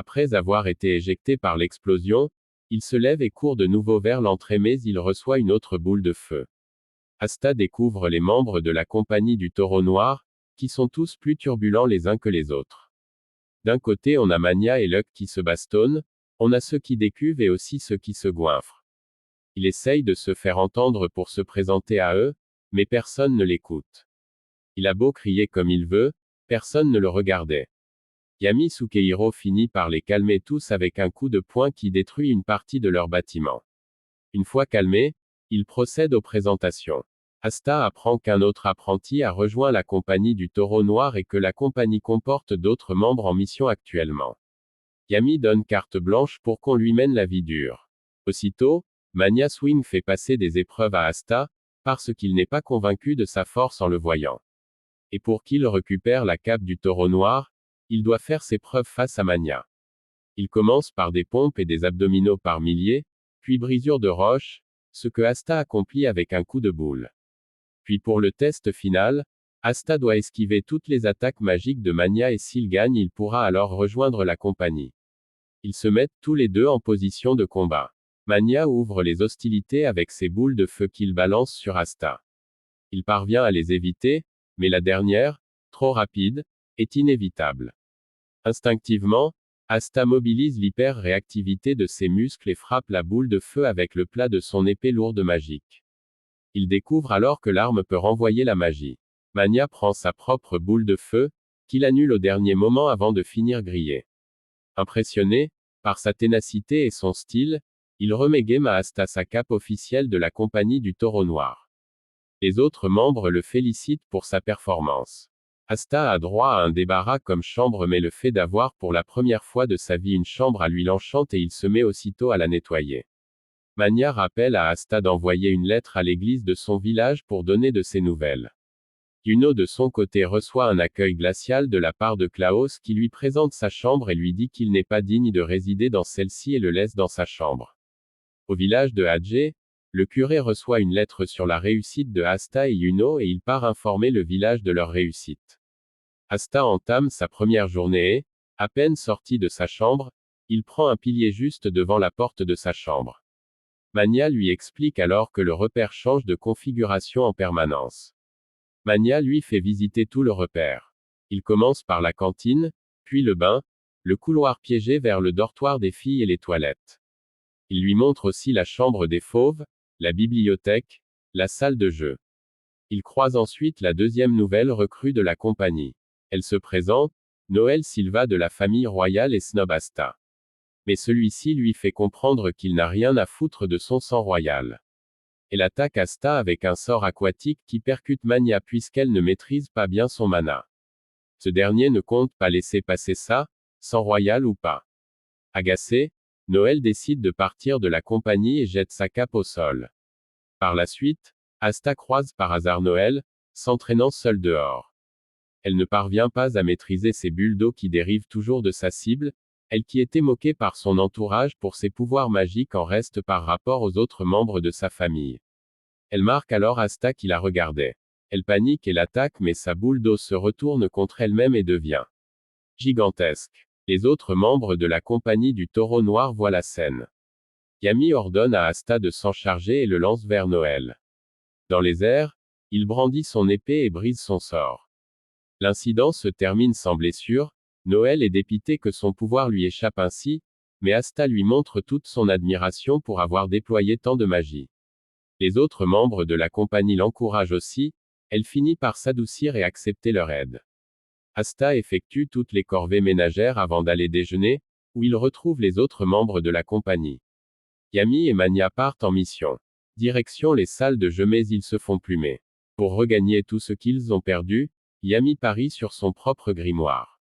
Après avoir été éjecté par l'explosion, il se lève et court de nouveau vers l'entrée mais il reçoit une autre boule de feu. Asta découvre les membres de la compagnie du Taureau Noir, qui sont tous plus turbulents les uns que les autres. D'un côté on a Mania et Luck qui se bastonnent, on a ceux qui décuvent et aussi ceux qui se goinfrent. Il essaye de se faire entendre pour se présenter à eux, mais personne ne l'écoute. Il a beau crier comme il veut, personne ne le regardait. Yami Sukehiro finit par les calmer tous avec un coup de poing qui détruit une partie de leur bâtiment. Une fois calmé, il procède aux présentations. Asta apprend qu'un autre apprenti a rejoint la compagnie du Taureau Noir et que la compagnie comporte d'autres membres en mission actuellement. Yami donne carte blanche pour qu'on lui mène la vie dure. Aussitôt, Mania Swing fait passer des épreuves à Asta, parce qu'il n'est pas convaincu de sa force en le voyant. Et pour qu'il récupère la cape du Taureau Noir, il doit faire ses preuves face à Mania. Il commence par des pompes et des abdominaux par milliers, puis brisure de roche, ce que Asta accomplit avec un coup de boule. Puis pour le test final, Asta doit esquiver toutes les attaques magiques de Mania et s'il gagne il pourra alors rejoindre la compagnie. Ils se mettent tous les deux en position de combat. Mania ouvre les hostilités avec ses boules de feu qu'il balance sur Asta. Il parvient à les éviter, mais la dernière, trop rapide, est inévitable. Instinctivement, Asta mobilise l'hyper-réactivité de ses muscles et frappe la boule de feu avec le plat de son épée lourde magique. Il découvre alors que l'arme peut renvoyer la magie. Mania prend sa propre boule de feu, qu'il annule au dernier moment avant de finir grillée. Impressionné, par sa ténacité et son style, il remet game à Asta sa cape officielle de la compagnie du Taureau Noir. Les autres membres le félicitent pour sa performance. Asta a droit à un débarras comme chambre mais le fait d'avoir pour la première fois de sa vie une chambre à lui l'enchante et il se met aussitôt à la nettoyer. Mania rappelle à Asta d'envoyer une lettre à l'église de son village pour donner de ses nouvelles. Yuno de son côté reçoit un accueil glacial de la part de Klaus qui lui présente sa chambre et lui dit qu'il n'est pas digne de résider dans celle-ci et le laisse dans sa chambre. Au village de Hadje, le curé reçoit une lettre sur la réussite de Asta et Yuno et il part informer le village de leur réussite. Asta entame sa première journée et, à peine sorti de sa chambre, il prend un pilier juste devant la porte de sa chambre. Mania lui explique alors que le repère change de configuration en permanence. Mania lui fait visiter tout le repère. Il commence par la cantine, puis le bain, le couloir piégé vers le dortoir des filles et les toilettes. Il lui montre aussi la chambre des fauves, la bibliothèque, la salle de jeu. Il croise ensuite la deuxième nouvelle recrue de la compagnie. Elle se présente, Noël Silva de la famille royale et snob Asta. Mais celui-ci lui fait comprendre qu'il n'a rien à foutre de son sang royal. Elle attaque Asta avec un sort aquatique qui percute Mania puisqu'elle ne maîtrise pas bien son mana. Ce dernier ne compte pas laisser passer ça, sang royal ou pas. Agacé, Noël décide de partir de la compagnie et jette sa cape au sol. Par la suite, Asta croise par hasard Noël, s'entraînant seule dehors. Elle ne parvient pas à maîtriser ses bulles d'eau qui dérivent toujours de sa cible, elle qui était moquée par son entourage pour ses pouvoirs magiques en reste par rapport aux autres membres de sa famille. Elle marque alors Asta qui la regardait. Elle panique et l'attaque mais sa boule d'eau se retourne contre elle-même et devient gigantesque. Les autres membres de la compagnie du Taureau Noir voient la scène. Yami ordonne à Asta de s'en charger et le lance vers Noël. Dans les airs, il brandit son épée et brise son sort. L'incident se termine sans blessure, Noël est dépité que son pouvoir lui échappe ainsi, mais Asta lui montre toute son admiration pour avoir déployé tant de magie. Les autres membres de la compagnie l'encouragent aussi, elle finit par s'adoucir et accepter leur aide. Asta effectue toutes les corvées ménagères avant d'aller déjeuner, où il retrouve les autres membres de la compagnie. Yami et Mania partent en mission. Direction les salles de jeu mais ils se font plumer. Pour regagner tout ce qu'ils ont perdu, Yami parie sur son propre grimoire.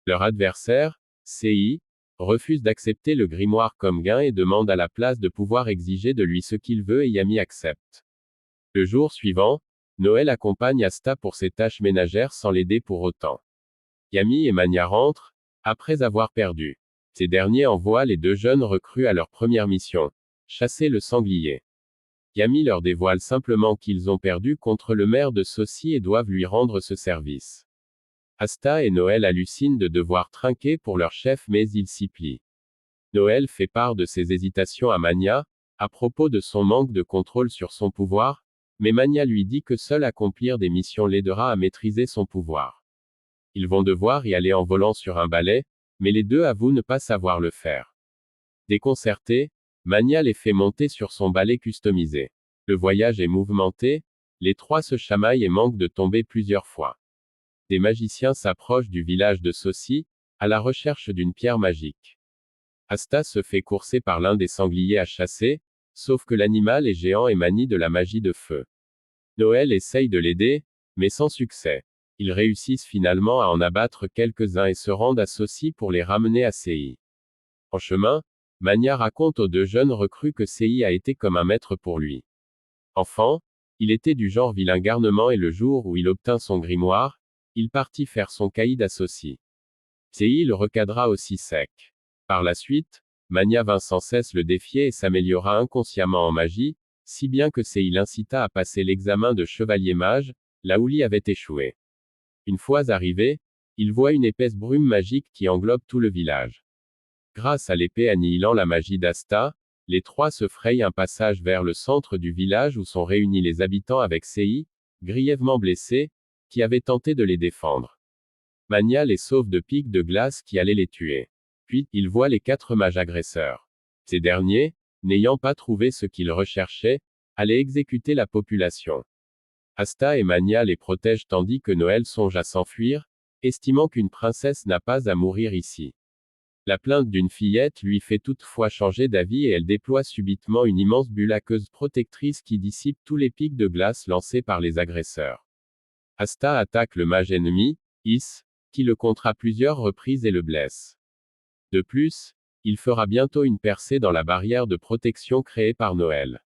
Leur adversaire, Sei, refuse d'accepter le grimoire comme gain et demande à la place de pouvoir exiger de lui ce qu'il veut et Yami accepte. Le jour suivant, Noël accompagne Asta pour ses tâches ménagères sans l'aider pour autant. Yami et Mania rentrent, après avoir perdu. Ces derniers envoient les deux jeunes recrues à leur première mission, chasser le sanglier. Yami leur dévoile simplement qu'ils ont perdu contre le maire de Saucy et doivent lui rendre ce service. Asta et Noël hallucinent de devoir trinquer pour leur chef mais ils s'y plient. Noël fait part de ses hésitations à Mania, à propos de son manque de contrôle sur son pouvoir, mais Mania lui dit que seul accomplir des missions l'aidera à maîtriser son pouvoir. Ils vont devoir y aller en volant sur un balai, mais les deux avouent ne pas savoir le faire. Déconcerté, Mania les fait monter sur son balai customisé. Le voyage est mouvementé, les trois se chamaillent et manquent de tomber plusieurs fois. Des magiciens s'approchent du village de Saucy, à la recherche d'une pierre magique. Asta se fait courser par l'un des sangliers à chasser, sauf que l'animal est géant et manie de la magie de feu. Noël essaye de l'aider, mais sans succès. Ils réussissent finalement à en abattre quelques-uns et se rendent à Saucy pour les ramener à Sei. En chemin, Mania raconte aux deux jeunes recrues que Sei a été comme un maître pour lui. Enfant, il était du genre vilain garnement et le jour où il obtint son grimoire, il partit faire son caïd à Saucy. Sei le recadra aussi sec. Par la suite, Mania vint sans cesse le défier et s'améliora inconsciemment en magie, si bien que Sei l'incita à passer l'examen de chevalier mage, là où il avait échoué. Une fois arrivé, il voit une épaisse brume magique qui englobe tout le village. Grâce à l'épée annihilant la magie d'Asta, les trois se frayent un passage vers le centre du village où sont réunis les habitants avec Sei, grièvement blessés, qui avait tenté de les défendre. Mania les sauve de pics de glace qui allaient les tuer. Puis, il voit les 4 mages agresseurs. Ces derniers, n'ayant pas trouvé ce qu'ils recherchaient, allaient exécuter la population. Asta et Mania les protègent tandis que Noël songe à s'enfuir, estimant qu'une princesse n'a pas à mourir ici. La plainte d'une fillette lui fait toutefois changer d'avis et elle déploie subitement une immense bulle aqueuse protectrice qui dissipe tous les pics de glace lancés par les agresseurs. Asta attaque le mage ennemi, Is, qui le contre à plusieurs reprises et le blesse. De plus, il fera bientôt une percée dans la barrière de protection créée par Noël.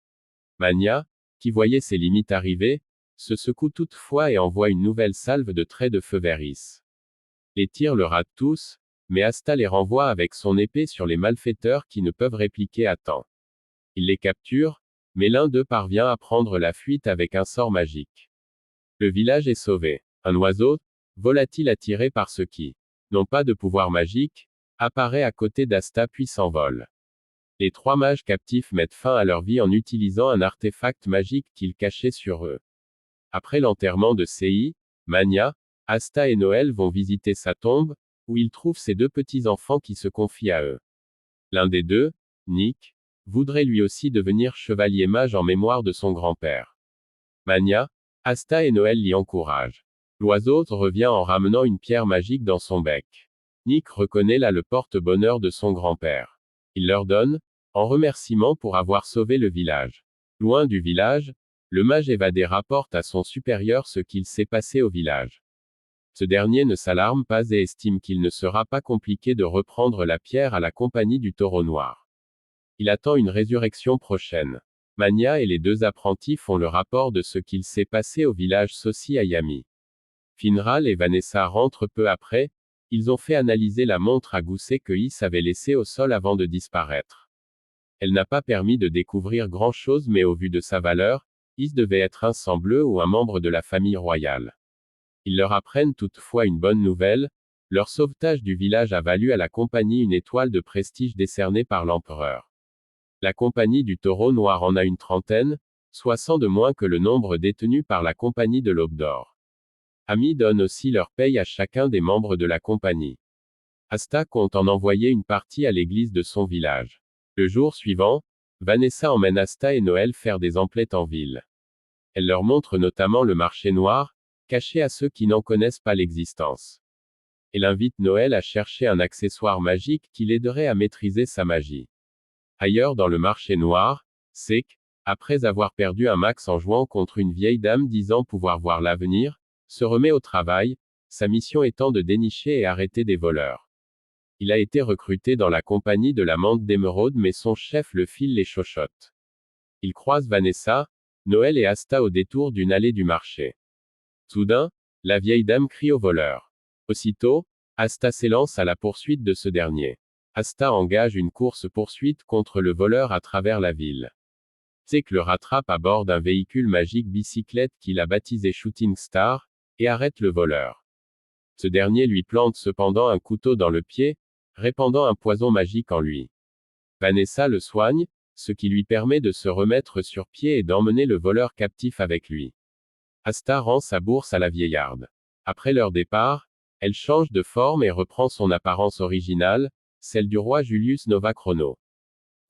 Mania, qui voyait ses limites arriver, se secoue toutefois et envoie une nouvelle salve de traits de feu vers Is. Les tirs le ratent tous, mais Asta les renvoie avec son épée sur les malfaiteurs qui ne peuvent répliquer à temps. Il les capture, mais l'un d'eux parvient à prendre la fuite avec un sort magique. Le village est sauvé. Un oiseau, volatile attiré par ceux qui n'ont pas de pouvoir magique, apparaît à côté d'Asta puis s'envole. Les 3 mages captifs mettent fin à leur vie en utilisant un artefact magique qu'ils cachaient sur eux. Après l'enterrement de Sei, Mania, Asta et Noël vont visiter sa tombe, où ils trouvent ses 2 petits-enfants qui se confient à eux. L'un des deux, Nick, voudrait lui aussi devenir chevalier mage en mémoire de son grand-père. Mania, Asta et Noël l'y encouragent. L'oiseau revient en ramenant une pierre magique dans son bec. Nick reconnaît là le porte-bonheur de son grand-père. Il leur donne, en remerciement pour avoir sauvé le village. Loin du village, le mage évadé rapporte à son supérieur ce qu'il s'est passé au village. Ce dernier ne s'alarme pas et estime qu'il ne sera pas compliqué de reprendre la pierre à la compagnie du Taureau Noir. Il attend une résurrection prochaine. Mania et les 2 apprentis font le rapport de ce qu'il s'est passé au village Saucy à Yami. Finral et Vanessa rentrent peu après, ils ont fait analyser la montre à gousset que Is avait laissée au sol avant de disparaître. Elle n'a pas permis de découvrir grand-chose mais au vu de sa valeur, Is devait être un sang bleu ou un membre de la famille royale. Ils leur apprennent toutefois une bonne nouvelle, leur sauvetage du village a valu à la compagnie une étoile de prestige décernée par l'empereur. La compagnie du Taureau Noir en a une 30aine, soit 100 de moins que le nombre détenu par la compagnie de l'Aube d'Or. Ami donne aussi leur paye à chacun des membres de la compagnie. Asta compte en envoyer une partie à l'église de son village. Le jour suivant, Vanessa emmène Asta et Noël faire des emplettes en ville. Elle leur montre notamment le marché noir, caché à ceux qui n'en connaissent pas l'existence. Elle invite Noël à chercher un accessoire magique qui l'aiderait à maîtriser sa magie. Ailleurs dans le marché noir, Sek, après avoir perdu un max en jouant contre une vieille dame disant pouvoir voir l'avenir, se remet au travail, sa mission étant de dénicher et arrêter des voleurs. Il a été recruté dans la compagnie de la Mante d'Émeraude mais son chef le file les chochottes. Il croise Vanessa, Noël et Asta au détour d'une allée du marché. Soudain, la vieille dame crie au voleur. Aussitôt, Asta s'élance à la poursuite de ce dernier. Asta engage une course-poursuite contre le voleur à travers la ville. Sek le rattrape à bord d'un véhicule magique bicyclette qu'il a baptisé Shooting Star, et arrête le voleur. Ce dernier lui plante cependant un couteau dans le pied, répandant un poison magique en lui. Vanessa le soigne, ce qui lui permet de se remettre sur pied et d'emmener le voleur captif avec lui. Asta rend sa bourse à la vieillarde. Après leur départ, elle change de forme et reprend son apparence originale, celle du roi Julius Novachrono.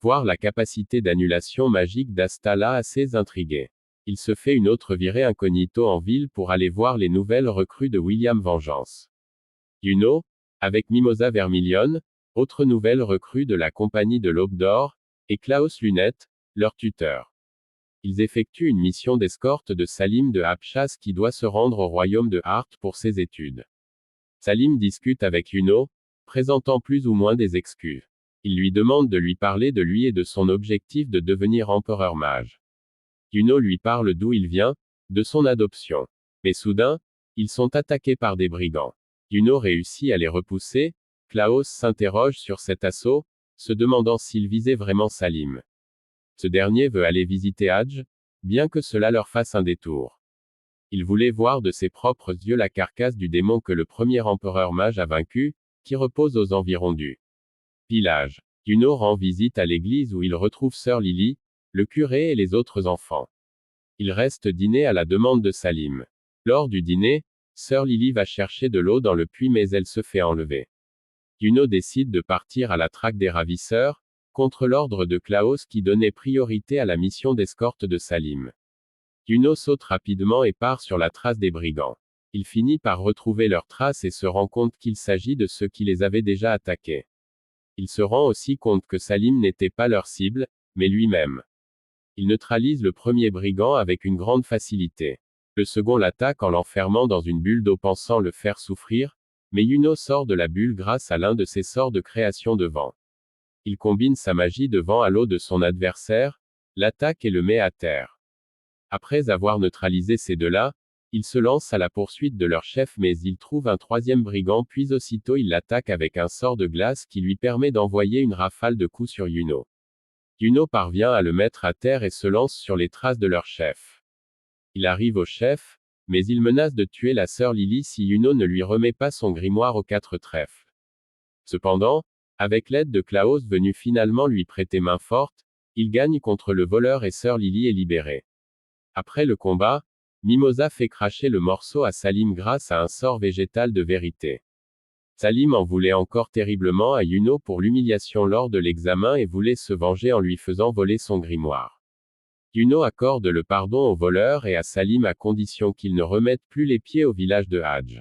Voir la capacité d'annulation magique d'Asta l'a assez intrigué. Il se fait une autre virée incognito en ville pour aller voir les nouvelles recrues de William Vengeance. Juno, avec Mimosa Vermilion, autre nouvelle recrue de la compagnie de l'Aube d'Or, et Klaus Lunette, leur tuteur. Ils effectuent une mission d'escorte de Salim de Apshas qui doit se rendre au royaume de Hart pour ses études. Salim discute avec Juno, présentant plus ou moins des excuses. Il lui demande de lui parler de lui et de son objectif de devenir empereur mage. Juno lui parle d'où il vient, de son adoption. Mais soudain, ils sont attaqués par des brigands. Juno réussit à les repousser. Klaus s'interroge sur cet assaut, se demandant s'il visait vraiment Salim. Ce dernier veut aller visiter Hadj, bien que cela leur fasse un détour. Il voulait voir de ses propres yeux la carcasse du démon que le premier empereur mage a vaincu, qui repose aux environs du village. Juno rend visite à l'église où il retrouve sœur Lily, le curé et les autres enfants. Il reste dîner à la demande de Salim. Lors du dîner, sœur Lily va chercher de l'eau dans le puits mais elle se fait enlever. Juno décide de partir à la traque des ravisseurs, contre l'ordre de Klaus qui donnait priorité à la mission d'escorte de Salim. Juno saute rapidement et part sur la trace des brigands. Il finit par retrouver leurs traces et se rend compte qu'il s'agit de ceux qui les avaient déjà attaqués. Il se rend aussi compte que Salim n'était pas leur cible, mais lui-même. Il neutralise le premier brigand avec une grande facilité. Le second l'attaque en l'enfermant dans une bulle d'eau pensant le faire souffrir, mais Juno sort de la bulle grâce à l'un de ses sorts de création de vent. Il combine sa magie de vent à l'eau de son adversaire, l'attaque et le met à terre. Après avoir neutralisé ces deux-là, il se lance à la poursuite de leur chef mais il trouve un troisième brigand puis aussitôt il l'attaque avec un sort de glace qui lui permet d'envoyer une rafale de coups sur Juno. Juno parvient à le mettre à terre et se lance sur les traces de leur chef. Il arrive au chef, mais il menace de tuer la sœur Lily si Juno ne lui remet pas son grimoire aux 4 trèfles. Cependant, avec l'aide de Klaus venu finalement lui prêter main forte, il gagne contre le voleur et sœur Lily est libérée. Après le combat, Mimosa fait cracher le morceau à Salim grâce à un sort végétal de vérité. Salim en voulait encore terriblement à Juno pour l'humiliation lors de l'examen et voulait se venger en lui faisant voler son grimoire. Juno accorde le pardon au voleur et à Salim à condition qu'il ne remette plus les pieds au village de Hadj.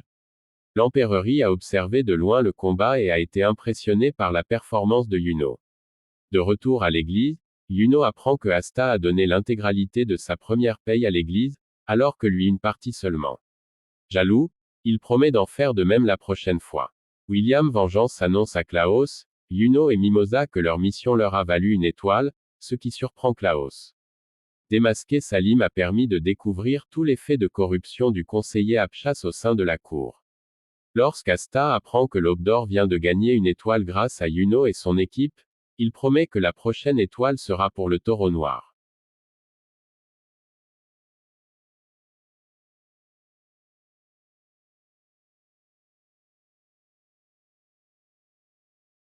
L'empereurie a observé de loin le combat et a été impressionné par la performance de Juno. De retour à l'église, Juno apprend que Asta a donné l'intégralité de sa première paye à l'église, alors que lui une partie seulement. Jaloux, il promet d'en faire de même la prochaine fois. William Vengeance annonce à Klaus, Juno et Mimosa que leur mission leur a valu une étoile, ce qui surprend Klaus. Démasquer Salim a permis de découvrir tous les faits de corruption du conseiller Apshas au sein de la cour. Lorsqu'Asta apprend que l'Aube d'Or vient de gagner une étoile grâce à Juno et son équipe, il promet que la prochaine étoile sera pour le Taureau Noir.